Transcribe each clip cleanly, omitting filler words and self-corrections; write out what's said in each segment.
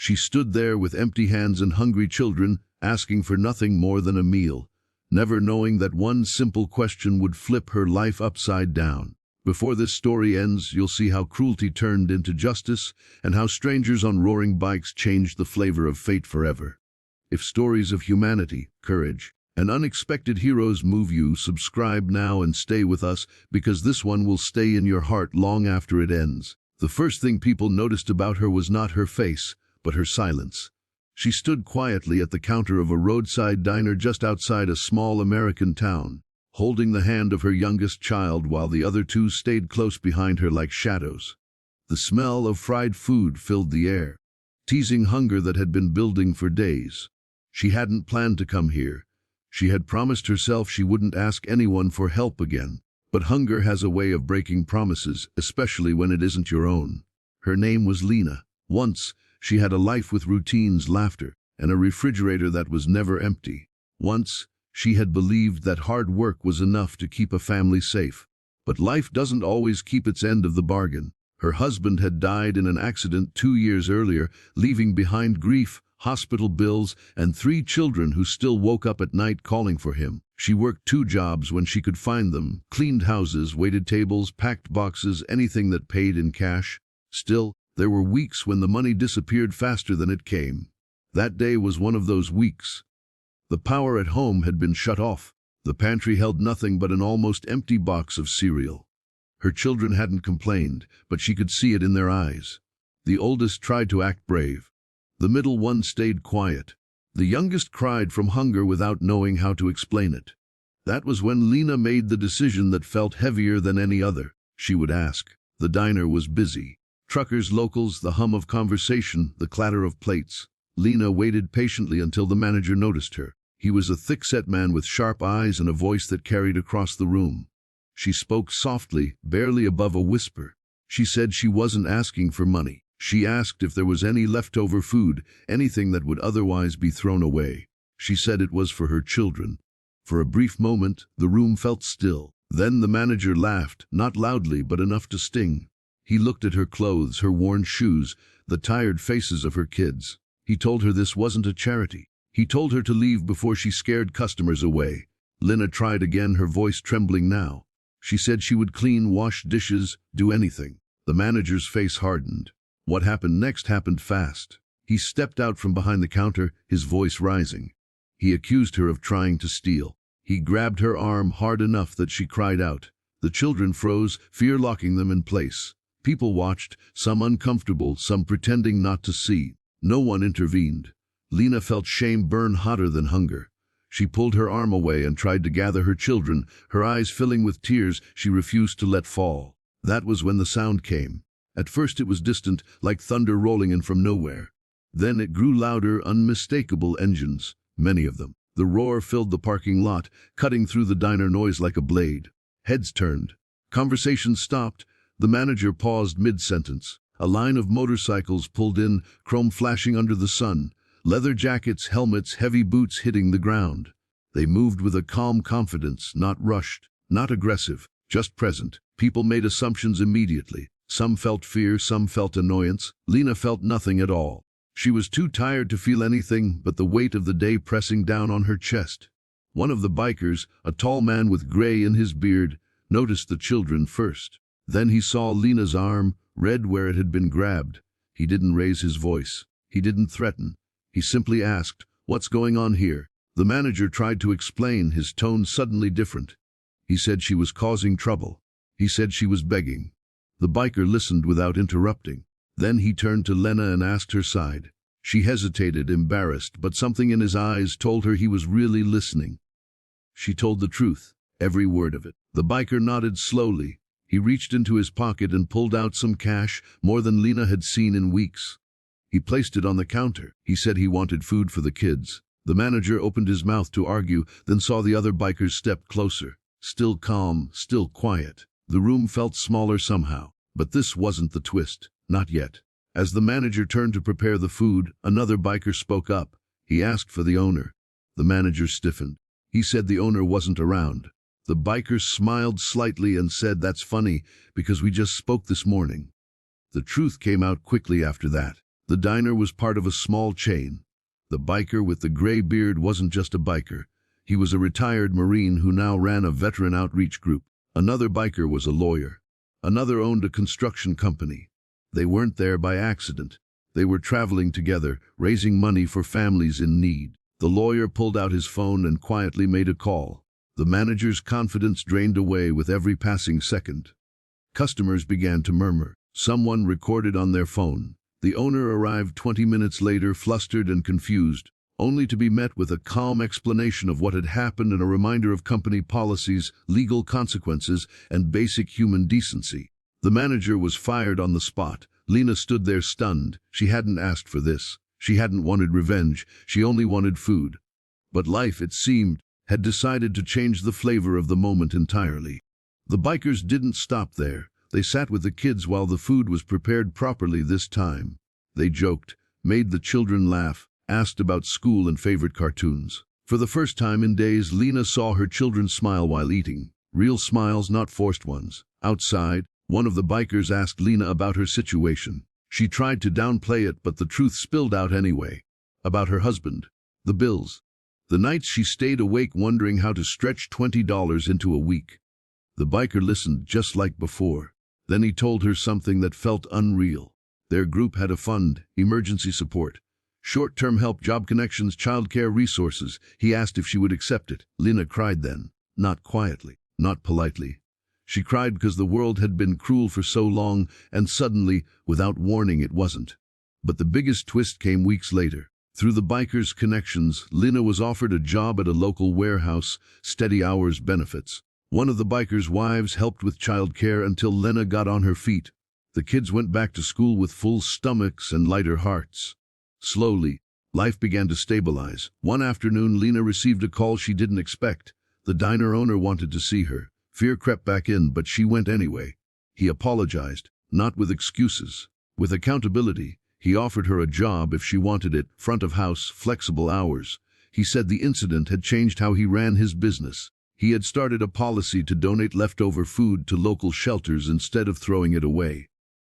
She stood there with empty hands and hungry children, asking for nothing more than a meal, never knowing that one simple question would flip her life upside down. Before this story ends, you'll see how cruelty turned into justice and how strangers on roaring bikes changed the flavor of fate forever. If stories of humanity, courage, and unexpected heroes move you, subscribe now and stay with us, because this one will stay in your heart long after it ends. The first thing people noticed about her was not her face, but her silence. She stood quietly at the counter of a roadside diner just outside a small American town, holding the hand of her youngest child while the other two stayed close behind her like shadows. The smell of fried food filled the air, teasing hunger that had been building for days. She hadn't planned to come here. She had promised herself she wouldn't ask anyone for help again. But hunger has a way of breaking promises, especially when it isn't your own. Her name was Lena. Once, she had a life with routines, laughter, and a refrigerator that was never empty. Once, she had believed that hard work was enough to keep a family safe. But life doesn't always keep its end of the bargain. Her husband had died in an accident 2 years earlier, leaving behind grief, hospital bills, and 3 children who still woke up at night calling for him. She worked 2 jobs when she could find them, cleaned houses, waited tables, packed boxes, anything that paid in cash. Still, there were weeks when the money disappeared faster than it came. That day was one of those weeks. The power at home had been shut off. The pantry held nothing but an almost empty box of cereal. Her children hadn't complained, but she could see it in their eyes. The oldest tried to act brave. The middle one stayed quiet. The youngest cried from hunger without knowing how to explain it. That was when Lena made the decision that felt heavier than any other. She would ask. The diner was busy. Truckers, locals, the hum of conversation, the clatter of plates. Lena waited patiently until the manager noticed her. He was a thick-set man with sharp eyes and a voice that carried across the room. She spoke softly, barely above a whisper. She said she wasn't asking for money. She asked if there was any leftover food, anything that would otherwise be thrown away. She said it was for her children. For a brief moment, the room felt still. Then the manager laughed, not loudly but enough to sting. He looked at her clothes, her worn shoes, the tired faces of her kids. He told her this wasn't a charity. He told her to leave before she scared customers away. Lena tried again, her voice trembling now. She said she would clean, wash dishes, do anything. The manager's face hardened. What happened next happened fast. He stepped out from behind the counter, his voice rising. He accused her of trying to steal. He grabbed her arm hard enough that she cried out. The children froze, fear locking them in place. People watched, some uncomfortable, some pretending not to see. No one intervened. Lena felt shame burn hotter than hunger. She pulled her arm away and tried to gather her children, her eyes filling with tears she refused to let fall. That was when the sound came. At first it was distant, like thunder rolling in from nowhere. Then it grew louder, unmistakable engines, many of them. The roar filled the parking lot, cutting through the diner noise like a blade. Heads turned. Conversation stopped. The manager paused mid-sentence. A line of motorcycles pulled in, chrome flashing under the sun. Leather jackets, helmets, heavy boots hitting the ground. They moved with a calm confidence, not rushed, not aggressive, just present. People made assumptions immediately. Some felt fear, some felt annoyance. Lena felt nothing at all. She was too tired to feel anything but the weight of the day pressing down on her chest. One of the bikers, a tall man with gray in his beard, noticed the children first. Then he saw Lena's arm, red where it had been grabbed. He didn't raise his voice. He didn't threaten. He simply asked, "What's going on here?" The manager tried to explain, his tone suddenly different. He said she was causing trouble. He said she was begging. The biker listened without interrupting. Then he turned to Lena and asked her side. She hesitated, embarrassed, but something in his eyes told her he was really listening. She told the truth, every word of it. The biker nodded slowly. He reached into his pocket and pulled out some cash, more than Lena had seen in weeks. He placed it on the counter. He said he wanted food for the kids. The manager opened his mouth to argue, then saw the other bikers step closer. Still calm, still quiet. The room felt smaller somehow. But this wasn't the twist. Not yet. As the manager turned to prepare the food, another biker spoke up. He asked for the owner. The manager stiffened. He said the owner wasn't around. The biker smiled slightly and said, "That's funny, because we just spoke this morning." The truth came out quickly after that. The diner was part of a small chain. The biker with the gray beard wasn't just a biker. He was a retired Marine who now ran a veteran outreach group. Another biker was a lawyer. Another owned a construction company. They weren't there by accident. They were traveling together, raising money for families in need. The lawyer pulled out his phone and quietly made a call. The manager's confidence drained away with every passing second. Customers began to murmur. Someone recorded on their phone. The owner arrived 20 minutes later, flustered and confused, only to be met with a calm explanation of what had happened and a reminder of company policies, legal consequences, and basic human decency. The manager was fired on the spot. Lena stood there stunned. She hadn't asked for this. She hadn't wanted revenge. She only wanted food. But life, it seemed, had decided to change the flavor of the moment entirely. The bikers didn't stop there. They sat with the kids while the food was prepared properly this time. They joked, made the children laugh, asked about school and favorite cartoons. For the first time in days, Lena saw her children smile while eating. Real smiles, not forced ones. Outside, one of the bikers asked Lena about her situation. She tried to downplay it, but the truth spilled out anyway. About her husband, the bills, the nights she stayed awake wondering how to stretch $20 into a week. The biker listened just like before. Then he told her something that felt unreal. Their group had a fund, emergency support, short-term help, job connections, childcare resources. He asked if she would accept it. Lena cried then, not quietly, not politely. She cried because the world had been cruel for so long, and suddenly, without warning, it wasn't. But the biggest twist came weeks later. Through the bikers' connections, Lena was offered a job at a local warehouse, steady hours, benefits. One of the bikers' wives helped with childcare until Lena got on her feet. The kids went back to school with full stomachs and lighter hearts. Slowly, life began to stabilize. One afternoon, Lena received a call she didn't expect. The diner owner wanted to see her. Fear crept back in, but she went anyway. He apologized, not with excuses, with accountability. He offered her a job if she wanted it, front of house, flexible hours. He said the incident had changed how he ran his business. He had started a policy to donate leftover food to local shelters instead of throwing it away.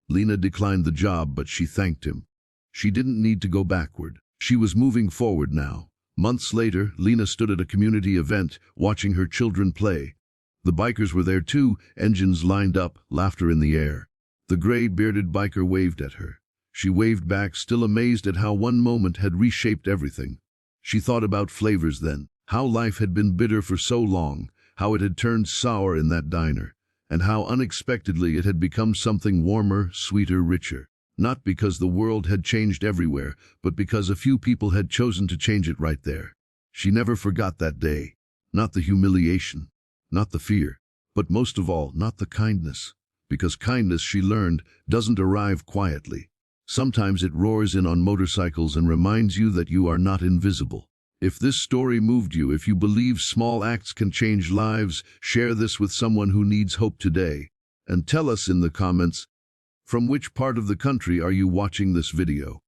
Lena declined the job, but she thanked him. She didn't need to go backward. She was moving forward now. Months later, Lena stood at a community event, watching her children play. The bikers were there too, engines lined up, laughter in the air. The gray-bearded biker waved at her. She waved back, still amazed at how one moment had reshaped everything. She thought about flavors then, how life had been bitter for so long, how it had turned sour in that diner, and how unexpectedly it had become something warmer, sweeter, richer. Not because the world had changed everywhere, but because a few people had chosen to change it right there. She never forgot that day. Not the humiliation, not the fear, but most of all, not the kindness. Because kindness, she learned, doesn't arrive quietly. Sometimes it roars in on motorcycles and reminds you that you are not invisible. If this story moved you, if you believe small acts can change lives, share this with someone who needs hope today. And tell us in the comments, from which part of the country are you watching this video?